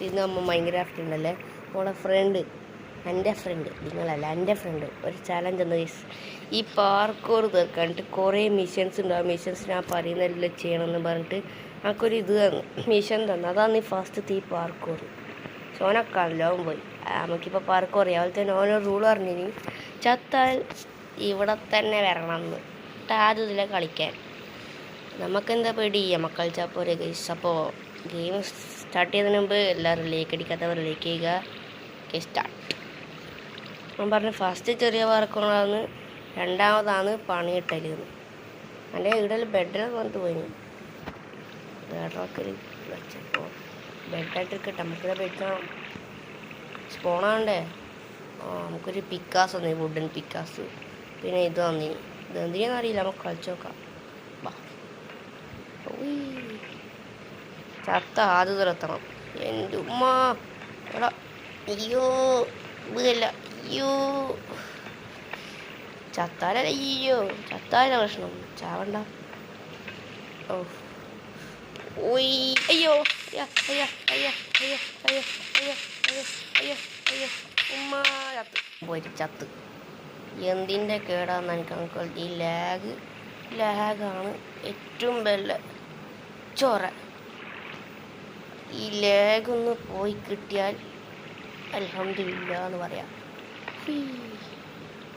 ഇന്ന് നമ്മൾ മൈൻക്രാഫ്റ്റ് ഉണ്ടല്ലേ നമ്മളെ ഫ്രണ്ട് എൻ്റെ ഫ്രണ്ട് നിങ്ങളല്ല എൻ്റെ ഫ്രണ്ട് ഒരു ചാലഞ്ച് ഉണ്ട് ഗൈസ്. ഈ പാർക്കോർ തീർക്കാനിട്ട് കുറേ മിഷൻസ് ഉണ്ട്. ആ മിഷൻസ് ഞാൻ പറയുന്നതെല്ലാം ചെയ്യണമെന്ന് പറഞ്ഞിട്ട് നമുക്കൊരു ഇത് തന്നു, മിഷൻ തന്നു. അതാണ് ഈ ഫസ്റ്റ് ഈ പാർക്കോർ. സോനക്കാണല്ലോ അവൻ പോയി. നമുക്കിപ്പോൾ പാർക്കോർ അതുപോലെ തന്നെ ഓരോ റൂൾ പറഞ്ഞിനി ചത്താൽ ഇവിടെ തന്നെ വരണമെന്ന് ആദ്യം ഇതിലെ കളിക്കാൻ. നമുക്കെന്താ പേടി, നമുക്ക് കളിച്ചാൽ പോരെ ഗൈസ്. അപ്പോൾ ഗെയിം സ്റ്റാർട്ട് ചെയ്യുന്നതിന് മുമ്പ് എല്ലാവരും ലൈക്ക് അടിക്കാത്തവർ ലൈക്ക് ചെയ്യുക. സ്റ്റാർട്ട്. ഞാൻ പറഞ്ഞു ഫസ്റ്റ് ചെറിയ പാർക്കോറാണ്, രണ്ടാമതാണ് പണി കിട്ടലെന്ന്. എൻ്റെ വീട്ടിൽ ബെഡിലൊക്കെ വന്നിട്ട് പോയി. ബെഡ്റോക്കിൽ വെച്ചപ്പോൾ ബെഡായിട്ട് കിട്ടാം. നമുക്കിവിടെ ബെഡ് സ്പോണാണ്ടേ. നമുക്കൊരു പിക്കാസ് വന്നി, വുഡൻ പിക്കാസ്. പിന്നെ ഇത് വന്നി, ഇത് എന്തിനാന്ന് അറിയില്ല, നമുക്ക് കളിച്ചു നോക്കാം. ചത്ത ആദ്യം തുരത്തണം. എൻ്റെ ഉമ്മ എടാ, അയ്യോ ഇതല്ല, അയ്യോ ചത്താലല്ല, അയ്യോ ചത്താല പ്രശ്നം, ചാവണ്ട. ഓ ഓയ് അയ്യോ അയ്യോ അയ്യോ അയ്യോ അയ്യോ അയ്യോ അയ്യോ അയ്യോ അയ്യോ അയ്യോ ഉമ്മ ചത്ത് പോയിട്ട് ചത്ത്. എന്തിൻ്റെ കേടാന്ന് എനിക്ക് നമുക്ക് ഈ ലാഗാണ് ഏറ്റവും വലിയ ചോര. ഈ ലാഗൊന്ന് പോയി കിട്ടിയാൽ അൽഹംദുലില്ലാ എന്ന് പറയാം.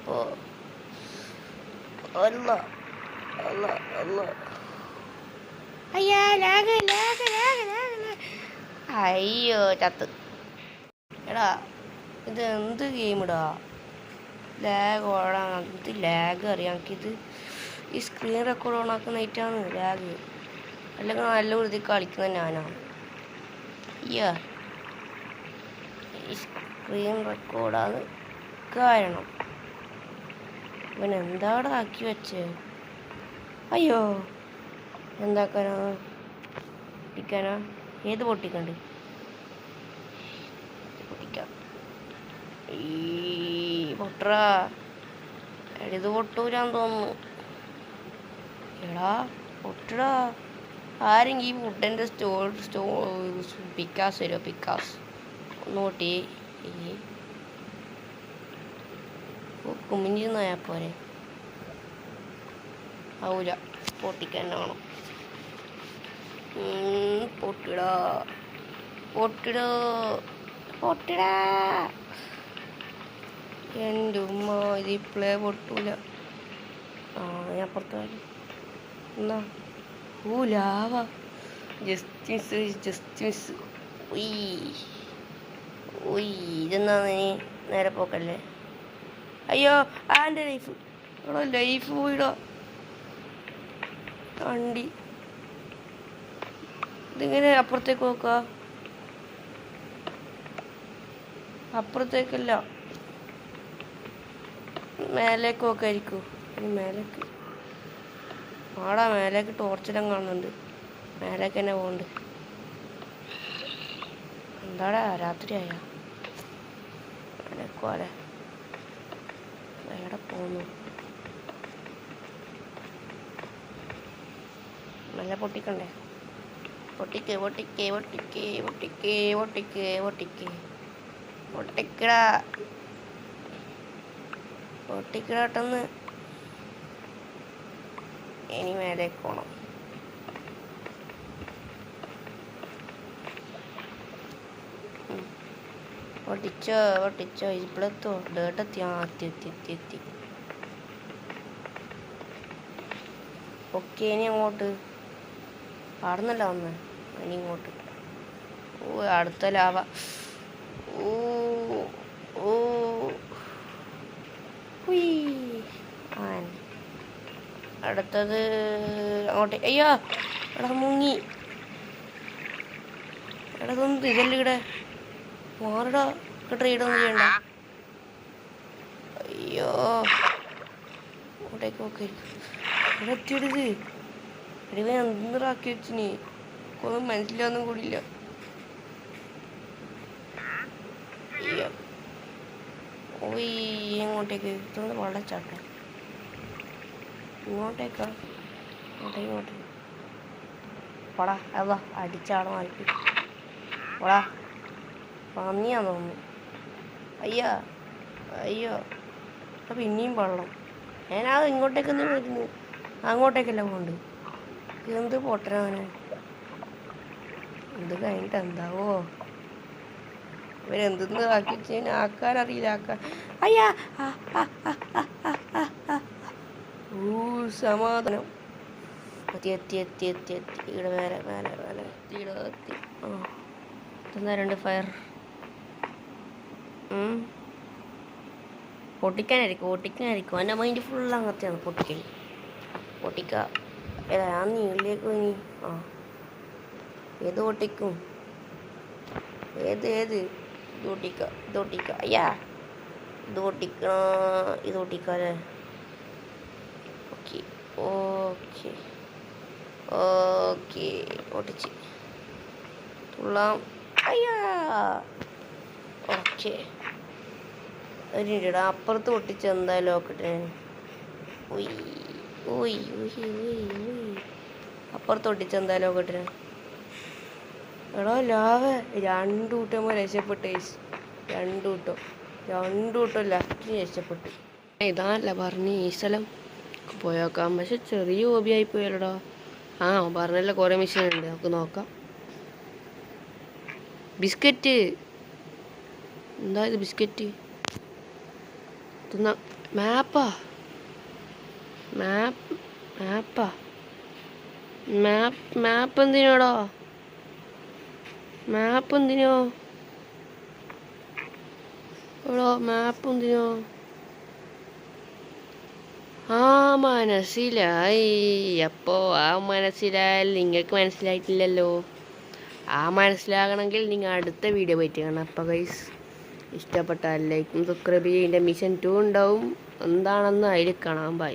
ഓ അല്ല അല്ല അല്ല അയ്യാ ലാഗ് ലാഗ് ലാഗ് ലാഗ്. അയ്യോ ചത്ത്. എടാ ഇത് എന്ത് ഗെയിമിടാ, ലാഗ് ഓടാൻ ഇത് ലാഗ് അറിയാം എനിക്കിത്. ഈ സ്ക്രീൻ റെക്കോർഡ് ഓണാക്കുന്നതായിട്ടാണ് ലാഗ്, അല്ലെങ്കിൽ നല്ല വൃത്തി കളിക്കുന്നത് ഞാനാണ്. അയ്യാ ഈ സ്ക്രീൻ റെക്കോർഡാണ് കാരണം. ഇവൻ എന്താടെ ആക്കി വെച്ചേ? അയ്യോ എന്താക്കാനാ, പൊട്ടിക്കാനാ? ഏത് പൊട്ടിക്കണ്ട്? പൊട്ടിക്കാം. ഈ പൊട്ടറാ, ഇത് പൊട്ടൂരാന്ന് തോന്നുന്നു. എടാ പൊട്ടടാ, ആരെങ്കിലും ഈ വുഡൻ്റെ പിക്കാസ് തരുമോ? പിക്കാസ് ഒന്ന് പൊട്ടി. കുമിഞ്ഞിരുന്ന് പോയാൽ പോരെ? ആവൂല, പൊട്ടിക്കാൻ വേണം. പൊട്ടിടാ പൊട്ടിടോ പൊട്ടിടാ. എൻ്റെ ഉമ്മ ഇത് ഇപ്പോഴേ പൊട്ടൂല. ഞാൻ പുറത്ത് എന്നാ ലാവ ജസ്റ്റ് മിസ്. ഉയ് ഇതെന്നാ നീ നേരെ പോക്കല്ലേ? അയ്യോ എൻ്റെ ലൈഫ്, എടോ ലൈഫ് പോയിടോ വണ്ടി. ഇതിങ്ങനെ അപ്പുറത്തേക്ക് നോക്കുക, അപ്പുറത്തേക്കല്ല മേലേക്ക് നോക്കായിരിക്കും. മേലേക്ക് ആടാ, മേലേക്ക് ടോർച്ചെല്ലാം കാണുന്നുണ്ട്. മേലേക്ക് തന്നെ പോകുന്നുണ്ട്. എന്താടാ രാത്രിയായ മേലേക്കോലെ എവിടെ പോകുന്നു? നല്ല പൊട്ടിക്കണ്ടേ? പൊട്ടിക്ക് പൊട്ടിക്ക് പൊട്ടിക്ക് പൊട്ടിക്ക് പൊട്ടിക്ക് പൊട്ടിക്ക് പൊട്ടിക്കടാ പൊട്ടിക്കടാട്ടെന്ന്. ഇനി മേലേക്ക് പോണം. പൊട്ടിച്ചോ പൊട്ടിച്ചോ, ഇപ്പോഴെത്തോ? ഡേട്ടെത്തി. എത്തി. ഓക്കെ, ഇനി അങ്ങോട്ട് പാടുന്നല്ല വന്ന്, ഇനി ഇങ്ങോട്ട്. ഓ അടുത്ത ലാവ. ഓ ഓ അടുത്തത് അങ്ങോട്ട്. അയ്യോ എടാ മുങ്ങി. എടാ ഇതൊന്നും ഇതല്ല ഇവിടെ മാറിടാ, ട്രേഡൊന്നും ചെയ്യണ്ട. അയ്യോ അങ്ങോട്ടേക്ക് നോക്കി ഇവിടെ എത്തിയിടത്. എടിവ എന്തിറാക്കി വെച്ചിനി ഒന്നും മനസ്സിലൊന്നും കൂടിയില്ല. അയ്യോ ഓയ് ഇങ്ങോട്ടേക്ക് ഇതൊന്ന് വെള്ളച്ചാട്ടം. ഇങ്ങോട്ടേക്കാ പോടാ. അതാ അടിച്ചാടോ ആയിട്ട് പോടാ. പന്നിയാന്ന് തോന്നുന്നു. അയ്യോ അയ്യോ അപ്പം പിന്നെയും വെള്ളം. ഞാനത് ഇങ്ങോട്ടേക്കൊന്ന് വരുന്നു, അങ്ങോട്ടേക്കല്ല പോണ്ട്. എന്ത് പൊട്ടനാണ് ഇത്. കഴിഞ്ഞിട്ട് എന്താവോ ഇവരെന്തെന്ന് ആക്കി വെച്ചാൽ ആക്കാനറിയില്ല. അയ്യാ സമാധാനം. എത്തി എത്തി എത്തി എത്തി എത്തി ഇവിടെ മേലെ മേലെ മേലെ എത്തി. ആ എന്നാ 2 ഫയർ പൊട്ടിക്കാനായിരിക്കും. എൻ്റെ മൈൻഡ് ഫുൾ അങ്ങനത്തെയാണ്. പൊട്ടിക്ക ആ നീളിലേക്ക് പോയി. ആ ഏത് പൊട്ടിക്കും? ഏത് ഇത് പൊട്ടിക്ക. അയ്യാ ഇത് പൊട്ടിക്കാല്ലേ? ഓക്കെ ഓക്കെ ഓക്കെ പൊട്ടിച്ച് തുള്ളാം. അയ്യാ ഓക്കെ ഒരു അപ്പുറത്ത് പൊട്ടിച്ച് എന്തായാലും നോക്കട്ടെ. അപ്പുറത്ത് പൊട്ടിച്ച് എന്തായാലും നോക്കട്ടെ. എടാ ലാവ 2 കൂട്ടമ്പോൾ രക്ഷപ്പെട്ടു. 2 കൂട്ടം ലക്കിന് രക്ഷപ്പെട്ടു. ഇതാണല്ല പറഞ്ഞ് ഈ സ്ഥലം പോയേക്കാം. പക്ഷെ ചെറിയ ഹോബിയായി പോയല്ലോടാ. ആ പറഞ്ഞല്ലോ കുറേ മെഷീൻ ഉണ്ട്, നമുക്ക് നോക്കാം. ബിസ്ക്കറ്റ്. എന്താ ഇത് ബിസ്ക്കറ്റ്? മാപ്പ് എന്തിനോടോ? മാപ്പ് എന്തിനോ എടോ? മാപ്പ് എന്തിനോ? ആ മനസ്സിലായി. അപ്പോൾ ആ മനസ്സിലായാൽ നിങ്ങൾക്ക് മനസ്സിലായിട്ടില്ലല്ലോ. ആ മനസ്സിലാകണമെങ്കിൽ നിങ്ങൾ അടുത്ത വീഡിയോ പോയിട്ട് കാണാം. അപ്പോൾ ഗൈസ് ഇഷ്ടപ്പെട്ടാൽ ലൈക്കും സബ്സ്ക്രൈബ് ചെയ്യേണ്ട. മിഷൻ 2 ഉണ്ടാവും, എന്താണെന്ന് അതിൽ കാണാം. ബൈ.